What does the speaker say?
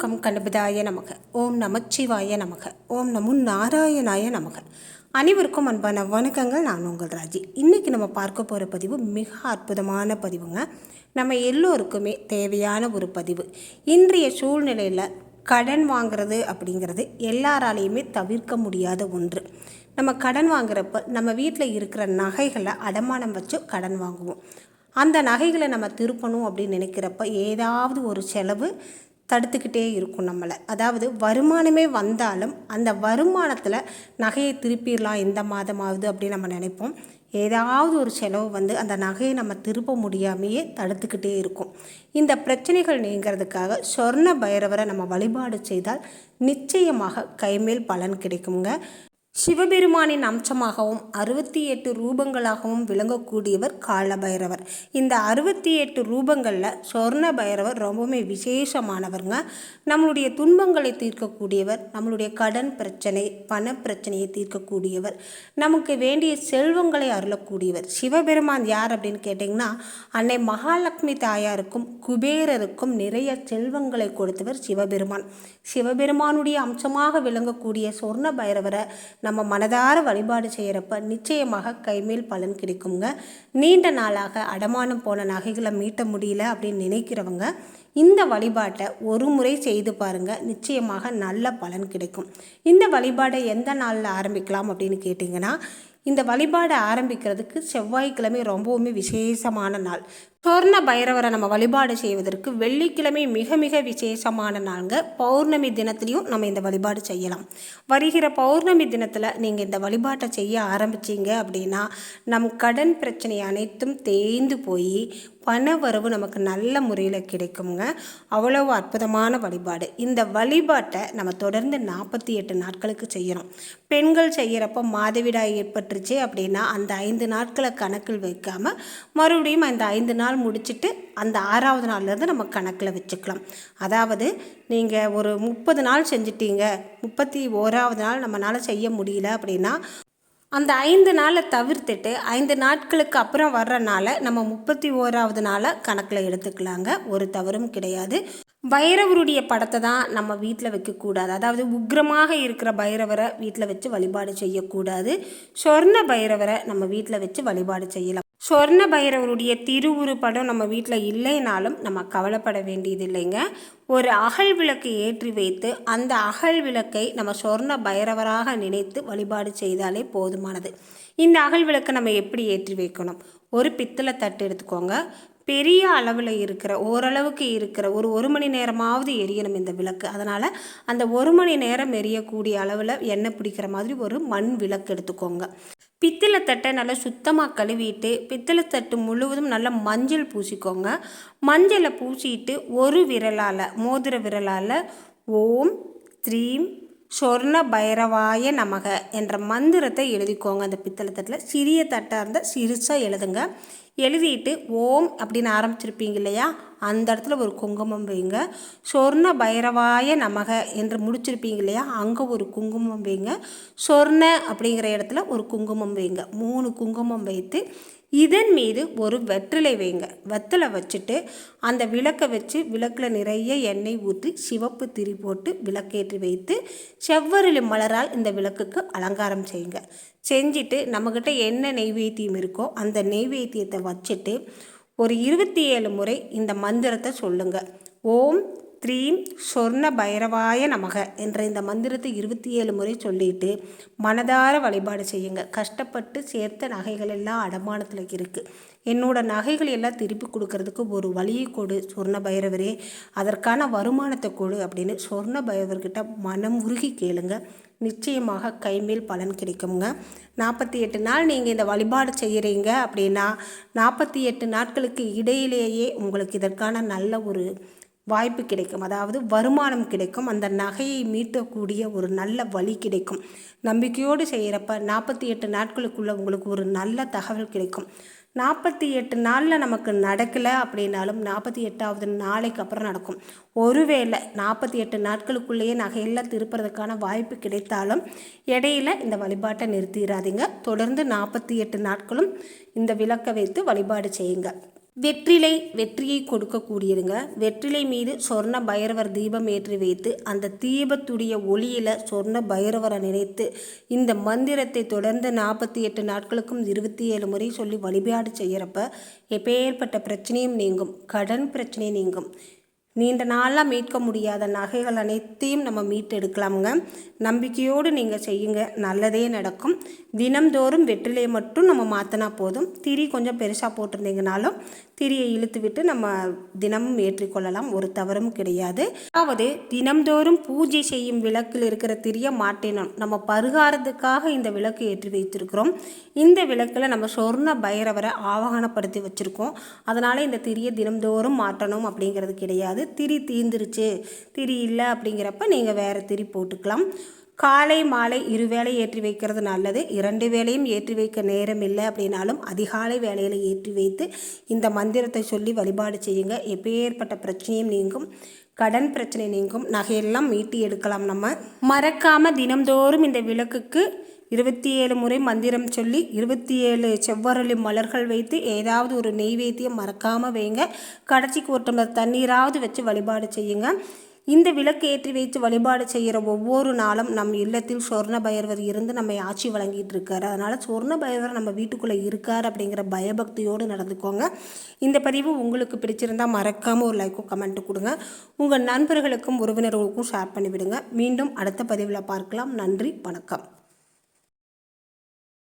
ஓம் கணபதாய நமக. ஓம் நமச்சிவாய நமக. ஓம் நமு நாராயணாய நமக. அனைவருக்கும் அன்பான வணக்கங்கள். நான் உங்கள் ராஜி. இன்றைக்கி நம்ம பார்க்க போகிற பதிவு மிக அற்புதமான பதிவுங்க. நம்ம எல்லோருக்குமே தேவையான ஒரு பதிவு. இன்றைய சூழ்நிலையில் கடன் வாங்கிறது அப்படிங்கிறது எல்லாராலையுமே தவிர்க்க முடியாத ஒன்று. நம்ம கடன் வாங்குறப்ப நம்ம வீட்டில் இருக்கிற நகைகளை அடமானம் வச்சு கடன் வாங்குவோம். அந்த நகைகளை நம்ம திருப்பணும் அப்படின்னு நினைக்கிறப்ப ஏதாவது ஒரு செலவு தடுத்துக்கிட்டே இருக்கும் நம்மளை. அதாவது வருமானமே வந்தாலும் அந்த வருமானத்தில் நகையை திருப்பிடலாம் இந்த மாதமாவது அப்படின்னு நம்ம நினைப்போம். ஏதாவது ஒரு செலவு வந்து அந்த நகையை நம்ம திருப்ப முடியாமையே தடுத்துக்கிட்டே இருக்கும். இந்த பிரச்சனைகள் நீங்கிறதுக்காக சொர்ண பைரவரை நம்ம வழிபாடு செய்தால் நிச்சயமாக கைமேல் பலன் கிடைக்குங்க. சிவபெருமானின் அம்சமாகவும் 68 ரூபங்களாகவும் விளங்கக்கூடியவர் காலபைரவர். இந்த 68 ரூபங்களில் சொர்ண பைரவர் ரொம்பவுமே விசேஷமானவருங்க. நம்மளுடைய துன்பங்களை தீர்க்கக்கூடியவர், நம்மளுடைய கடன் பிரச்சனை பண பிரச்சனையை தீர்க்கக்கூடியவர், நமக்கு வேண்டிய செல்வங்களை அருளக்கூடியவர். சிவபெருமான் யார் அப்படின்னு கேட்டிங்கன்னா, அன்னை மகாலட்சுமி தாயாருக்கும் குபேரருக்கும் நிறைய செல்வங்களை கொடுத்தவர் சிவபெருமான். சிவபெருமானுடைய அம்சமாக விளங்கக்கூடிய சொர்ண பைரவரை நம்ம மனதார வழிபாடு செய்கிறப்ப நிச்சயமாக கைமேல் பலன் கிடைக்குங்க. நீண்ட நாளாக அடமானம் போன நகைகளை மீட்ட முடியல அப்படின்னு நினைக்கிறவங்க இந்த வழிபாட்டை ஒரு முறை செய்து பாருங்கள். நிச்சயமாக நல்ல பலன் கிடைக்கும். இந்த வழிபாடை எந்த நாளில் ஆரம்பிக்கலாம் அப்படின்னு கேட்டிங்கன்னா, இந்த வழிபாடை ஆரம்பிக்கிறதுக்கு செவ்வாய்க்கிழமை ரொம்பவுமே விசேஷமான நாள். சொர்ண பைரவரை நம்ம வழிபாடு செய்வதற்கு வெள்ளிக்கிழமை மிக மிக விசேஷமான நாளுங்க. பௌர்ணமி தினத்துலையும் நம்ம இந்த வழிபாடு செய்யலாம். வருகிற பௌர்ணமி தினத்தில் நீங்கள் இந்த வழிபாட்டை செய்ய ஆரம்பிச்சிங்க அப்படின்னா நம் கடன் பிரச்சனை அனைத்தும் தேய்ந்து போய் பண வரவு நமக்கு நல்ல முறையில் கிடைக்குங்க. அவ்வளவு அற்புதமான வழிபாடு. இந்த வழிபாட்டை நம்ம தொடர்ந்து 48 நாட்களுக்கு செய்யணும். பெண்கள் செய்கிறப்போ மாதவிடாய் ஏற்பட்டுருச்சு அப்படின்னா அந்த 5 நாட்களை கணக்கில் வைக்காமல் மறுபடியும் அந்த 5 நாள் முடிச்சுட்டு அந்த 6வது நாள்லேருந்து நம்ம கணக்கில் வச்சுக்கலாம். அதாவது நீங்கள் ஒரு 30 நாள் செஞ்சிட்டீங்க, 31வது நாள் நம்மளால் செய்ய முடியல அப்படின்னா அந்த 5 நாளை தவிர்த்துட்டு 5 நாட்களுக்கு அப்புறம் வர்றனால நம்ம 31வது நாளை கணக்கில் எடுத்துக்கலாங்க. ஒரு தவறும் கிடையாது. பைரவருடைய படத்தை தான் நம்ம வீட்டில் வைக்கக்கூடாது. அதாவது உக்ரமாக இருக்கிற பைரவரை வீட்டில் வச்சு வழிபாடு செய்யக்கூடாது. சொர்ண பைரவரை நம்ம வீட்டில் வச்சு வழிபாடு செய்யலாம். சொர்ண பைரவருடைய திருவுரு படம் நம்ம வீட்டில் இல்லைனாலும் நம்ம கவலைப்பட வேண்டியது இல்லைங்க. ஒரு அகல் விளக்கு ஏற்றி வைத்து அந்த அகல் விளக்கை நம்ம சொர்ண பைரவராக நினைத்து வழிபாடு செய்தாலே போதுமானது. இந்த அகல் விளக்கை நம்ம எப்படி ஏற்றி வைக்கணும்? ஒரு பித்தளை தட்டு எடுத்துக்கோங்க. பெரிய அளவில் இருக்கிற ஓரளவுக்கு இருக்கிற ஒரு மணி நேரமாவது எரியணும் இந்த விளக்கு. அதனால் அந்த 1 மணி நேரம் எரியக்கூடிய அளவில் எண்ணெய் பிடிக்கிற மாதிரி ஒரு மண் விளக்கு எடுத்துக்கோங்க. பித்தளை தட்டை நல்லா சுத்தமாக கழுவிட்டு பித்தளை தட்டு முழுவதும் நல்லா மஞ்சள் பூசிக்கோங்க. மஞ்சளை பூசிட்டு ஒரு விரலால் மோதிர விரலால் ஓம் த்ரீம் சொர்ண பைரவாய நமக என்ற மந்திரத்தை எழுதிக்கோங்க. அந்த பித்தளை தட்டில் சிறிய தட்டாக இருந்தால் சிறுசாக எழுதுங்க. எழுதிட்டு ஓம் அப்படின்னு ஆரம்பிச்சிருப்பீங்க இல்லையா, அந்த இடத்துல ஒரு குங்குமம் வைங்க. சொர்ண பைரவாய நமக என்று முடிச்சிருப்பீங்க இல்லையா, அங்கே ஒரு குங்குமம் வைங்க. சொர்ண அப்படிங்கிற இடத்துல ஒரு குங்குமம் வைங்க. 3 குங்குமம் வைத்து இதன் மீது ஒரு வெற்றிலை வைங்க. வெத்தலை வச்சுட்டு அந்த விளக்கை வச்சு விளக்கில் நிறைய எண்ணெய் ஊற்றி சிவப்பு திரி போட்டு விளக்கேற்றி வைத்து செவ்வரளி மலரால் இந்த விளக்குக்கு அலங்காரம் செய்யுங்க. செஞ்சுட்டு நம்மக்கிட்ட என்ன நெய்வேத்தியம் இருக்கோ அந்த நெய்வேத்தியத்தை வச்சுட்டு ஒரு 27 முறை இந்த மந்திரத்தை சொல்லுங்கள். ஓம் த்ரீம் சொர்ண பைரவாய நமக என்ற இந்த மந்திரத்தை 27 முறை சொல்லிட்டு மனதார வழிபாடு செய்யுங்க. கஷ்டப்பட்டு சேர்த்த நகைகள் எல்லாம் அடமானத்தில் இருக்குது, என்னோட நகைகள் எல்லாம் திருப்பி கொடுக்கறதுக்கு ஒரு வழியை கொடு சொர்ண பைரவரே, அதற்கான வருமானத்தை கொடு அப்படின்னு சொர்ண பைரவர்கிட்ட மனம் உருகி கேளுங்க. நிச்சயமாக கைமேல் பலன் கிடைக்குங்க. 48 நாள் நீங்கள் இந்த வழிபாடு செய்கிறீங்க அப்படின்னா 48 நாட்களுக்கு இடையிலேயே உங்களுக்கு இதற்கான நல்ல ஒரு வாய்ப்பு கிடைக்கும். அதாவது வருமானம் கிடைக்கும். அந்த நகையை மீட்டக்கூடிய ஒரு நல்ல வழி கிடைக்கும். நம்பிக்கையோடு செய்கிறப்ப 48 நாட்களுக்குள்ளே உங்களுக்கு ஒரு நல்ல தகவல் கிடைக்கும். 48 நாளில் நமக்கு நடக்கலை அப்படின்னாலும் 48வது நாளைக்கு அப்புறம் நடக்கும். ஒருவேளை 48 நாட்களுக்குள்ளேயே நகையெல்லாம் திருப்புறதுக்கான வாய்ப்பு கிடைத்தாலும் இடையில இந்த வழிபாட்டை நிறுத்திடாதீங்க. தொடர்ந்து 48 நாட்களும் இந்த விளக்கை வைத்து வழிபாடு செய்யுங்க. வெற்றிலை வெற்றியை கொடுக்கக்கூடியதுங்க. வெற்றிலை மீது சொர்ண பைரவர் தீபம் ஏற்றி வைத்து அந்த தீபத்துடைய ஒளியில் சொர்ண பைரவரை நினைத்து இந்த மந்திரத்தை தொடர்ந்து 48 நாட்களுக்கும் 27 முறை சொல்லி வழிபாடு செய்கிறப்ப எப்பேற்பட்ட பிரச்சனையும் நீங்கும். கடன் பிரச்சனை நீங்கும். நீண்ட நாளாக மீட்க முடியாத நகைகள் அனைத்தையும் நம்ம மீட்டெடுக்கலாமுங்க. நம்பிக்கையோடு நீங்கள் செய்யுங்க, நல்லதே நடக்கும். தினம்தோறும் வெற்றிலையை மட்டும் நம்ம மாற்றினா போதும். திரி கொஞ்சம் பெருசாக போட்டிருந்தீங்கனாலும் திரியை இழுத்து விட்டு நம்ம தினமும் ஏற்றிக்கொள்ளலாம், ஒரு தவறும் கிடையாது. அதாவது தினம்தோறும் பூஜை செய்யும் விளக்கில் இருக்கிற திரியை மாட்டினோம். நம்ம பரிகாரத்துக்காக இந்த விளக்கு ஏற்றி வைத்திருக்கிறோம். இந்த விளக்கில் நம்ம சொர்ண பைரவரை ஆவாகனப்படுத்தி வச்சுருக்கோம். அதனால் இந்த திரியை தினம்தோறும் மாற்றணும் அப்படிங்கிறது கிடையாது. திரி தீர்ந்துருச்சு, திரி இல்லை அப்படிங்கிறப்ப நீங்கள் வேறு திரி போட்டுக்கலாம். காலை மாலை 2 வேளை ஏற்றி வைக்கிறது நல்லது. 2 வேளையும் ஏற்றி வைக்க நேரம் இல்லை அப்படின்னாலும் அதிகாலை வேளையில் ஏற்றி வைத்து இந்த மந்திரத்தை சொல்லி வழிபாடு செய்யுங்க. எப்பேற்பட்ட பிரச்சனையும் நீங்கும், கடன் பிரச்சனை நீங்கும், நகையெல்லாம் மீட்டி எடுக்கலாம். நம்ம மறக்காமல் தினம்தோறும் இந்த விளக்குக்கு 27 முறை மந்திரம் சொல்லி 27 செவ்வரளி மலர்கள் வைத்து ஏதாவது ஒரு நெய்வேத்தியம் மறக்காமல் வைங்க. கடைசிக்கு ஒரு டம்ளர் தண்ணீராவது வச்சு வழிபாடு செய்யுங்க. இந்த விளக்கு ஏற்றி வைத்து வழிபாடு செய்கிற ஒவ்வொரு நாளும் நம் இல்லத்தில் சொர்ண பைரவர் இருந்து நம்மை ஆட்சி வழங்கிட்டு இருக்காரு. அதனால் சொர்ண பைரவர் நம்ம வீட்டுக்குள்ளே இருக்கார் அப்படிங்கிற பயபக்தியோடு நடந்துக்கோங்க. இந்த பதிவு உங்களுக்கு பிடிச்சிருந்தால் மறக்காமல் ஒரு லைக்கும் கமெண்ட்டு கொடுங்க. உங்கள் நண்பர்களுக்கும் உறவினர்களுக்கும் ஷேர் பண்ணிவிடுங்க. மீண்டும் அடுத்த பதிவில் பார்க்கலாம். நன்றி, வணக்கம்.